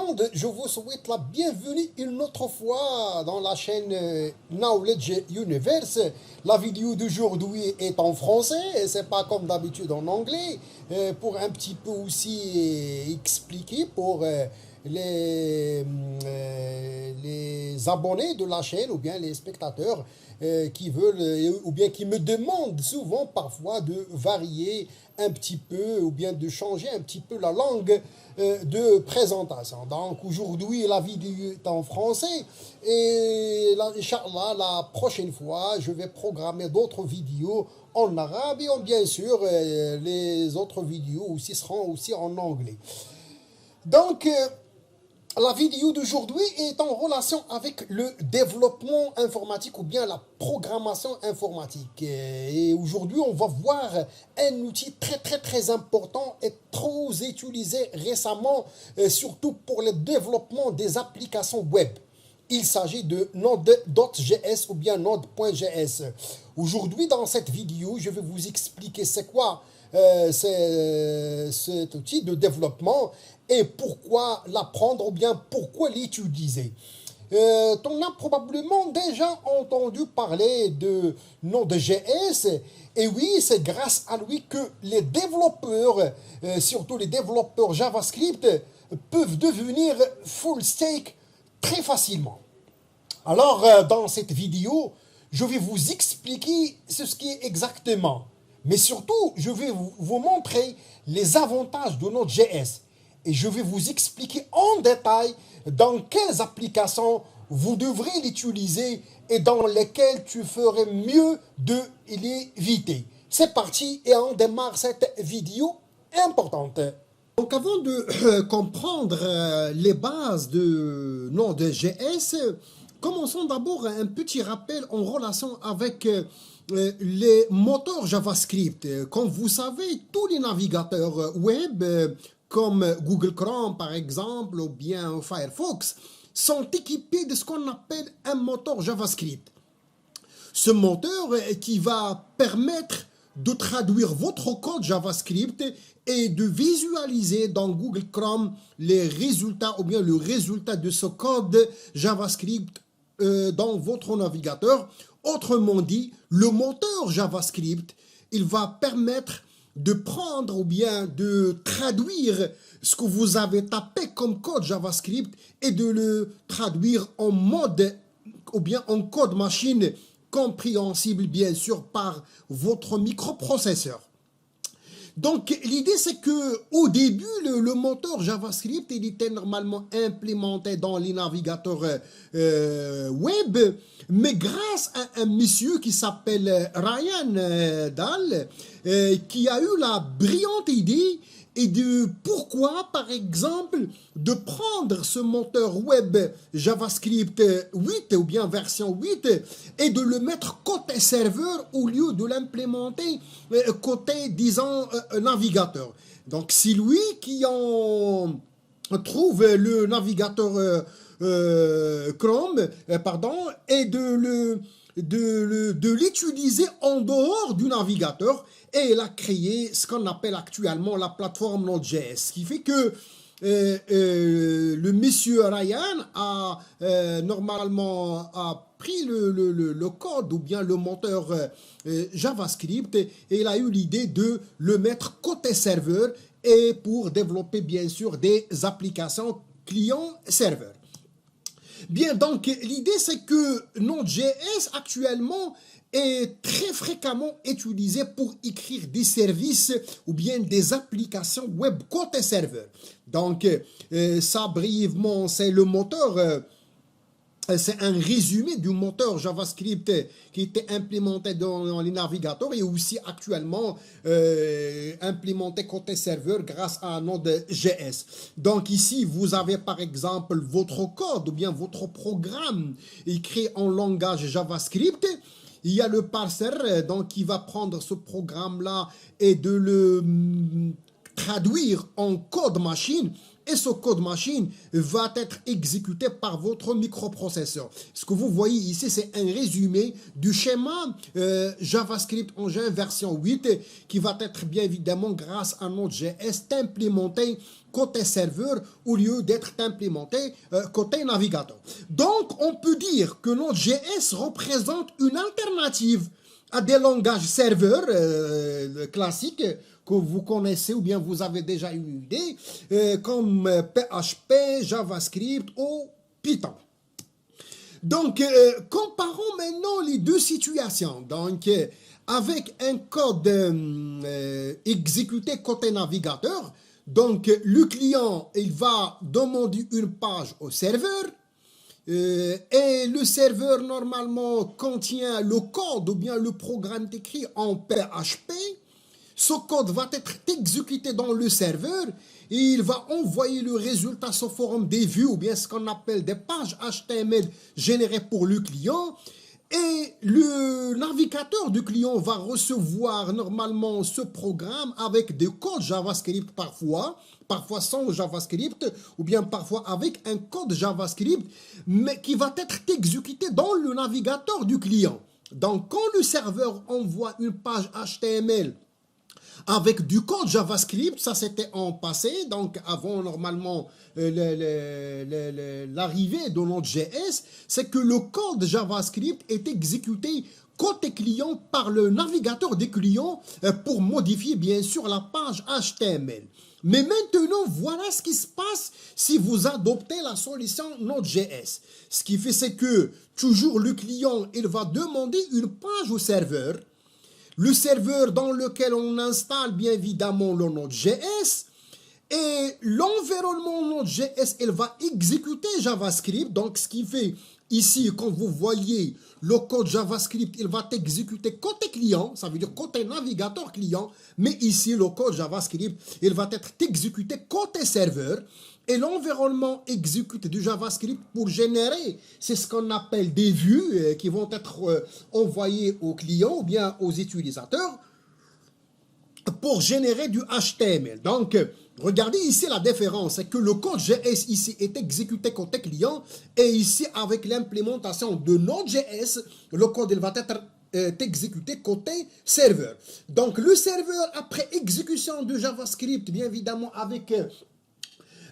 monde, je vous souhaite la bienvenue une autre fois dans la chaîne Knowledge Universe. La vidéo d'aujourd'hui est en français, c'est pas comme d'habitude en anglais, pour un petit peu aussi expliquer pour les abonnés de la chaîne ou bien les spectateurs qui veulent ou bien qui me demandent souvent parfois de varier un petit peu ou bien de changer un petit peu la langue de présentation. Donc aujourd'hui la vidéo est en français et là, Inch'Allah, la prochaine fois je vais programmer d'autres vidéos en arabe et bien sûr les autres vidéos aussi seront aussi en anglais. Donc la vidéo d'aujourd'hui est en relation avec le développement informatique ou bien la programmation informatique. Et aujourd'hui, on va voir un outil très important et trop utilisé récemment, surtout pour le développement des applications web. Il s'agit de Node.js ou bien Node.js. Aujourd'hui, dans cette vidéo, je vais vous expliquer c'est quoi cet outil de développement et pourquoi l'apprendre ou bien pourquoi l'utiliser. On a probablement déjà entendu parler de Node.js et oui, c'est grâce à lui que les développeurs, surtout les développeurs JavaScript, peuvent devenir full stack très facilement. Alors, dans cette vidéo, je vais vous expliquer ce qui est exactement. Mais surtout, je vais vous montrer les avantages de Node.js. Et je vais vous expliquer en détail dans quelles applications vous devrez l'utiliser et dans lesquelles tu ferais mieux de l'éviter. C'est parti et on démarre cette vidéo importante. Donc avant de comprendre les bases de Node.js, commençons d'abord un petit rappel en relation avec les moteurs JavaScript. Comme vous savez, tous les navigateurs web, comme Google Chrome par exemple, ou bien Firefox, sont équipés de ce qu'on appelle un moteur JavaScript. Ce moteur qui va permettre de traduire votre code JavaScript et de visualiser dans Google Chrome les résultats ou bien le résultat de ce code JavaScript dans votre navigateur. Autrement dit, le moteur JavaScript, il va permettre de prendre ou bien de traduire ce que vous avez tapé comme code JavaScript et de le traduire en mode ou bien en code machine compréhensible bien sûr par votre microprocesseur. Donc l'idée c'est que au début le moteur JavaScript il était normalement implémenté dans les navigateurs web, mais grâce à un monsieur qui s'appelle Ryan Dahl qui a eu la brillante idée et de pourquoi, par exemple, de prendre ce moteur web JavaScript 8 ou bien version 8 et de le mettre côté serveur au lieu de l'implémenter côté, disons, navigateur. Donc, c'est lui qui en trouve le navigateur Chrome, pardon, et de l'utiliser en dehors du navigateur et il a créé ce qu'on appelle actuellement la plateforme Node.js, ce qui fait que le monsieur Ryan a normalement pris le code ou bien le moteur JavaScript et il a eu l'idée de le mettre côté serveur et pour développer bien sûr des applications client-serveur. Bien, donc l'idée c'est que Node.js actuellement est très fréquemment utilisé pour écrire des services ou bien des applications web côté serveur. Donc ça brièvement c'est le moteur, c'est un résumé du moteur JavaScript qui était implémenté dans les navigateurs et aussi actuellement implémenté côté serveur grâce à Node.js. Donc ici, vous avez par exemple votre code ou bien votre programme écrit en langage JavaScript. Il y a le parser donc, qui va prendre ce programme-là et de le traduire en code machine et ce code machine va être exécuté par votre microprocesseur. Ce que vous voyez ici, c'est un résumé du schéma JavaScript Engine version 8 qui va être bien évidemment grâce à Node.js implémenté côté serveur au lieu d'être implémenté côté navigateur. Donc, on peut dire que Node.js représente une alternative à des langages serveurs classiques que vous connaissez ou bien vous avez déjà une idée, comme PHP, JavaScript ou Python. Donc, comparons maintenant les deux situations. Donc, avec un code exécuté côté navigateur, donc le client, il va demander une page au serveur, et le serveur normalement contient le code ou bien le programme écrit en PHP. Ce code va être exécuté dans le serveur et il va envoyer le résultat sous forme des vues ou bien ce qu'on appelle des pages HTML générées pour le client. Et le navigateur du client va recevoir normalement ce programme avec des codes JavaScript parfois sans JavaScript, ou bien parfois avec un code JavaScript, mais qui va être exécuté dans le navigateur du client. Donc, quand le serveur envoie une page HTML avec du code JavaScript, ça c'était en passé, donc avant normalement l'arrivée de Node.js, c'est que le code JavaScript est exécuté côté client par le navigateur des clients pour modifier bien sûr la page HTML. Mais maintenant, voilà ce qui se passe si vous adoptez la solution Node.js. Ce qui fait, c'est que toujours le client, il va demander une page au serveur. Le serveur dans lequel on installe bien évidemment le Node.js. Et l'environnement Node.js, il va exécuter JavaScript. Donc, ce qui fait ici, quand vous voyez le code JavaScript, il va exécuter côté client, ça veut dire côté navigateur client. Mais ici, le code JavaScript, il va être exécuté côté serveur. Et l'environnement exécute du JavaScript pour générer, c'est ce qu'on appelle des vues qui vont être envoyées aux clients ou bien aux utilisateurs pour générer du HTML. Donc, regardez ici la différence, c'est que le code JS ici est exécuté côté client et ici avec l'implémentation de Node.js, le code il va être exécuté côté serveur. Donc, le serveur, après exécution de JavaScript, bien évidemment avec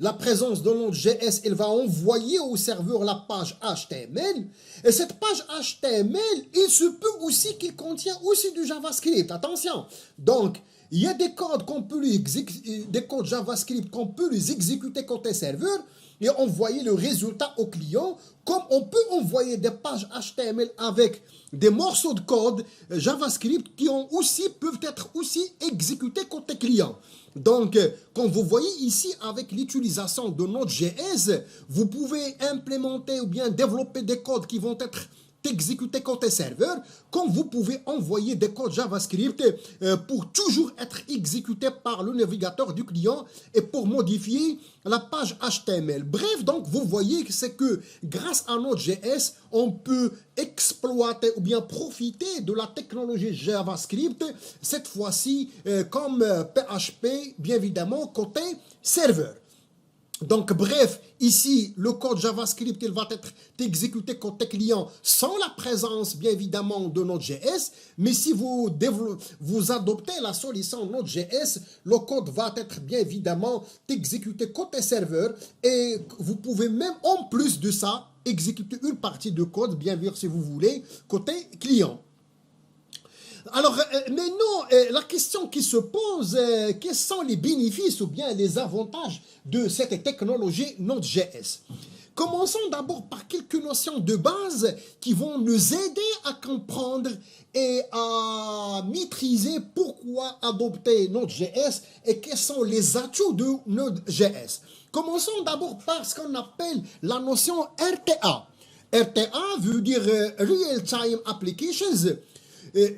la présence de Node.js, il va envoyer au serveur la page HTML. Et cette page HTML, il se peut aussi qu'il contient aussi du JavaScript. Attention. Donc, il y a des codes qu'on peut des codes JavaScript qu'on peut les exécuter côté serveur et envoyer le résultat au client, comme on peut envoyer des pages HTML avec des morceaux de code JavaScript qui peuvent être aussi exécutés côté client. Donc, comme vous voyez ici, avec l'utilisation de Node.js, vous pouvez implémenter ou bien développer des codes qui vont être exécutés côté serveur, comme vous pouvez envoyer des codes JavaScript pour toujours être exécutés par le navigateur du client et pour modifier la page HTML. Bref, donc vous voyez que c'est que grâce à Node.js, on peut exploiter ou bien profiter de la technologie JavaScript, cette fois-ci comme PHP, bien évidemment, côté serveur. Donc, bref, ici, le code JavaScript, il va être exécuté côté client sans la présence, bien évidemment, de Node.js. Mais si vous adoptez la solution Node.js, le code va être, bien évidemment, exécuté côté serveur. Et vous pouvez même, en plus de ça, exécuter une partie de code, bien sûr, si vous voulez, côté client. Alors, maintenant, la question qui se pose, quels sont les bénéfices ou bien les avantages de cette technologie Node.js? Commençons d'abord par quelques notions de base qui vont nous aider à comprendre et à maîtriser pourquoi adopter Node.js et quels sont les atouts de Node.js. Commençons d'abord par ce qu'on appelle la notion RTA. RTA veut dire Real Time Applications.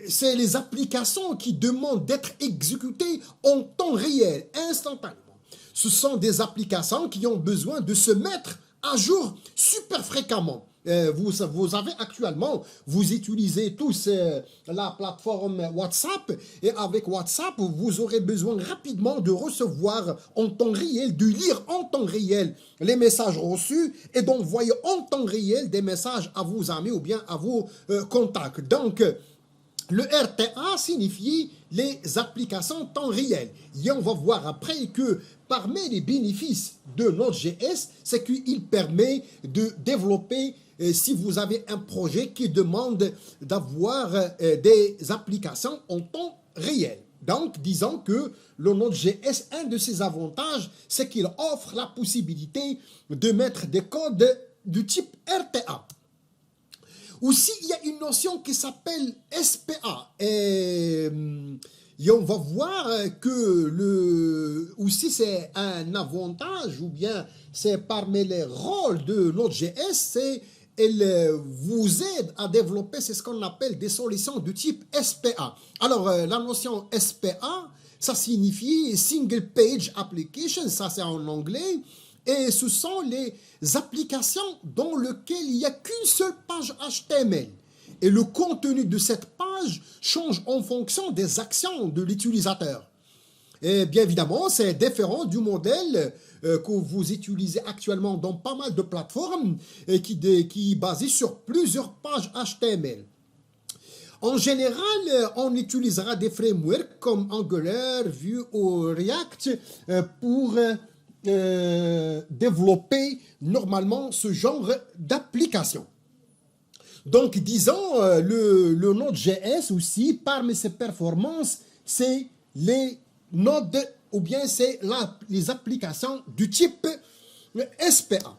C'est les applications qui demandent d'être exécutées en temps réel, instantanément. Ce sont des applications qui ont besoin de se mettre à jour super fréquemment. vous avez actuellement, vous utilisez tous la plateforme WhatsApp et avec WhatsApp, vous aurez besoin rapidement de recevoir en temps réel, de lire en temps réel les messages reçus et d'envoyer en temps réel des messages à vos amis ou bien à vos contacts. Donc, le RTA signifie les applications temps réel. Et on va voir après que parmi les bénéfices de Node.js, c'est qu'il permet de développer, si vous avez un projet qui demande d'avoir des applications en temps réel. Donc, disons que le Node.js, un de ses avantages, c'est qu'il offre la possibilité de mettre des codes du type RTA. Aussi, il y a une notion qui s'appelle SPA. Et on va voir que aussi c'est un avantage ou bien c'est parmi les rôles de Node.js, c'est elle vous aide à développer ce qu'on appelle des solutions de type SPA. Alors, la notion SPA, ça signifie Single Page Application, ça c'est en anglais. Et ce sont les applications dans lesquelles il n'y a qu'une seule page HTML. Et le contenu de cette page change en fonction des actions de l'utilisateur. Et bien évidemment, c'est différent du modèle que vous utilisez actuellement dans pas mal de plateformes et qui est basé sur plusieurs pages HTML. En général, on utilisera des frameworks comme Angular, Vue ou React pour développer normalement ce genre d'application. Donc, disons, le Node.js aussi, parmi ses performances, c'est les nodes ou bien c'est les applications du type SPA.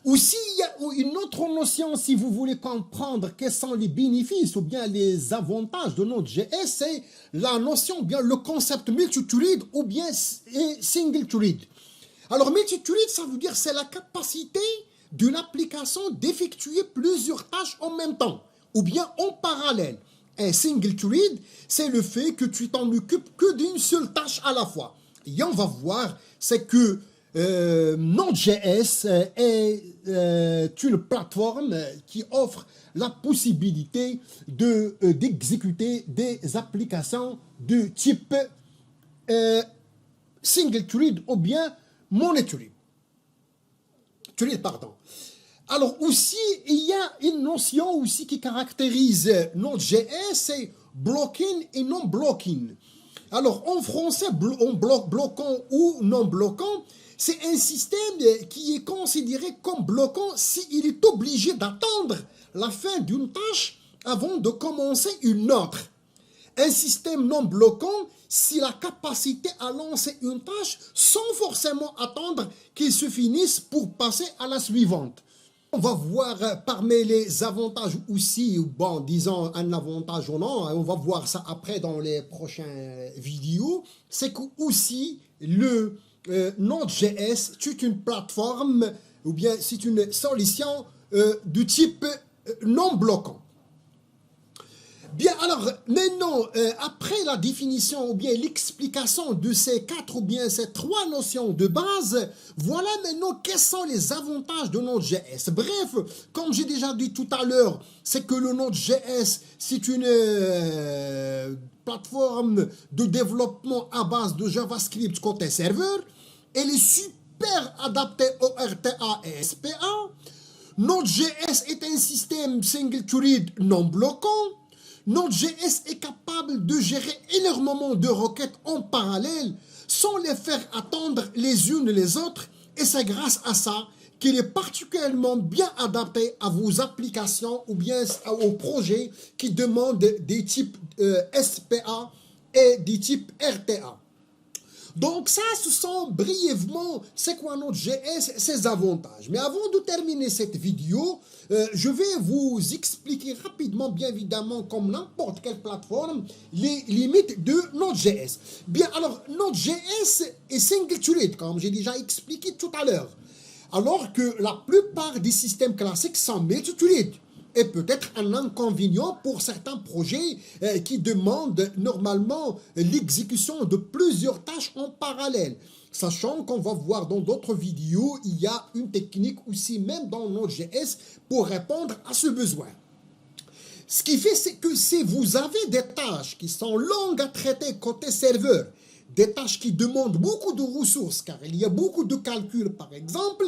Aussi, il y a une autre notion, si vous voulez comprendre quels sont les bénéfices ou bien les avantages de Node.js, c'est la notion, ou bien le concept multi-thread ou bien single-thread. Alors, multi-thread, ça veut dire c'est la capacité d'une application d'effectuer plusieurs tâches en même temps ou bien en parallèle. Un single-thread, c'est le fait que tu t'en occupes que d'une seule tâche à la fois. Et on va voir, c'est que Node.js est une plateforme qui offre la possibilité d'exécuter des applications de type single thread ou bien monothread. Alors aussi, il y a une notion aussi qui caractérise Node.js, c'est blocking et non-blocking. Alors en français, bloquant ou non-bloquant, c'est un système qui est considéré comme bloquant s'il est obligé d'attendre la fin d'une tâche avant de commencer une autre. Un système non bloquant s'il a la capacité à lancer une tâche sans forcément attendre qu'il se finisse pour passer à la suivante. On va voir parmi les avantages aussi, bon, disons un avantage ou non, on va voir ça après dans les prochaines vidéos, c'est que aussi le Node.js, c'est une plateforme ou bien c'est une solution du type non bloquant. Bien, alors, maintenant, après la définition ou bien l'explication de ces quatre ou bien ces trois notions de base, voilà maintenant quels sont les avantages de Node.js. Bref, comme j'ai déjà dit tout à l'heure, c'est que le Node.js, c'est une plateforme de développement à base de JavaScript côté serveur. Elle est super adaptée au RTA et SPA. Node.js est un système single-thread non bloquant. Node.js est capable de gérer énormément de requêtes en parallèle sans les faire attendre les unes les autres et c'est grâce à ça qu'il est particulièrement bien adapté à vos applications ou bien aux projets qui demandent des types SPA et des types RTA. Donc ça, ce sont brièvement, c'est quoi Node.js, ses avantages. Mais avant de terminer cette vidéo, je vais vous expliquer rapidement, bien évidemment, comme n'importe quelle plateforme, les limites de Node.js. Bien, alors, Node.js est single-thread, comme j'ai déjà expliqué tout à l'heure. Alors que la plupart des systèmes classiques sont multi-thread. et peut-être un inconvénient pour certains projets qui demandent normalement l'exécution de plusieurs tâches en parallèle. Sachant qu'on va voir dans d'autres vidéos, il y a une technique aussi même dans Node.js pour répondre à ce besoin. Ce qui fait, c'est que si vous avez des tâches qui sont longues à traiter côté serveur, des tâches qui demandent beaucoup de ressources, car il y a beaucoup de calculs, par exemple,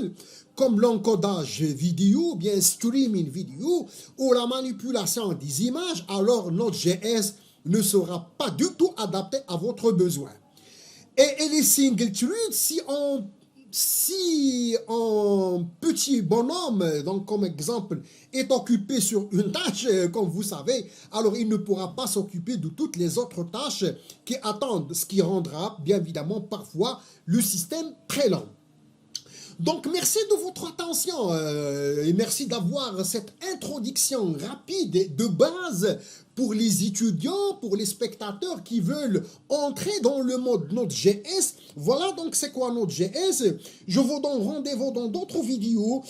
comme l'encodage vidéo, bien streaming vidéo, ou la manipulation des images, alors Node.js ne sera pas du tout adapté à votre besoin. Et les single threads, si un petit bonhomme, donc comme exemple, est occupé sur une tâche, comme vous savez, alors il ne pourra pas s'occuper de toutes les autres tâches qui attendent, ce qui rendra bien évidemment parfois le système très lent. Donc, merci de votre attention et merci d'avoir cette introduction rapide de base pour les étudiants, pour les spectateurs qui veulent entrer dans le mode Node.js. Voilà donc c'est quoi Node.js. Je vous donne rendez-vous dans d'autres vidéos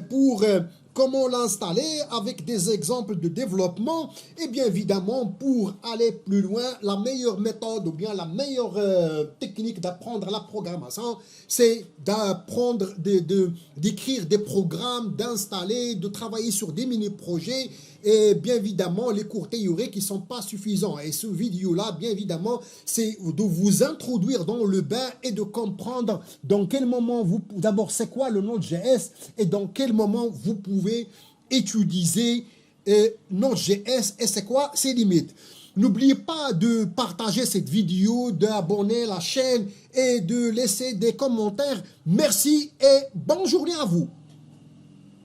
pour comment l'installer avec des exemples de développement et bien évidemment pour aller plus loin, la meilleure méthode ou bien la meilleure technique d'apprendre la programmation, c'est d'apprendre, d'écrire des programmes, d'installer, de travailler sur des mini-projets et bien évidemment les cours théoriques qui ne sont pas suffisants. Et ce vidéo-là, bien évidemment, c'est de vous introduire dans le bain et de comprendre dans quel moment d'abord c'est quoi le Node.js et dans quel moment vous pouvez utiliser Node.js et c'est quoi ses limites. N'oubliez pas de partager cette vidéo, d'abonner la chaîne et de laisser des commentaires. Merci et bonne journée à vous.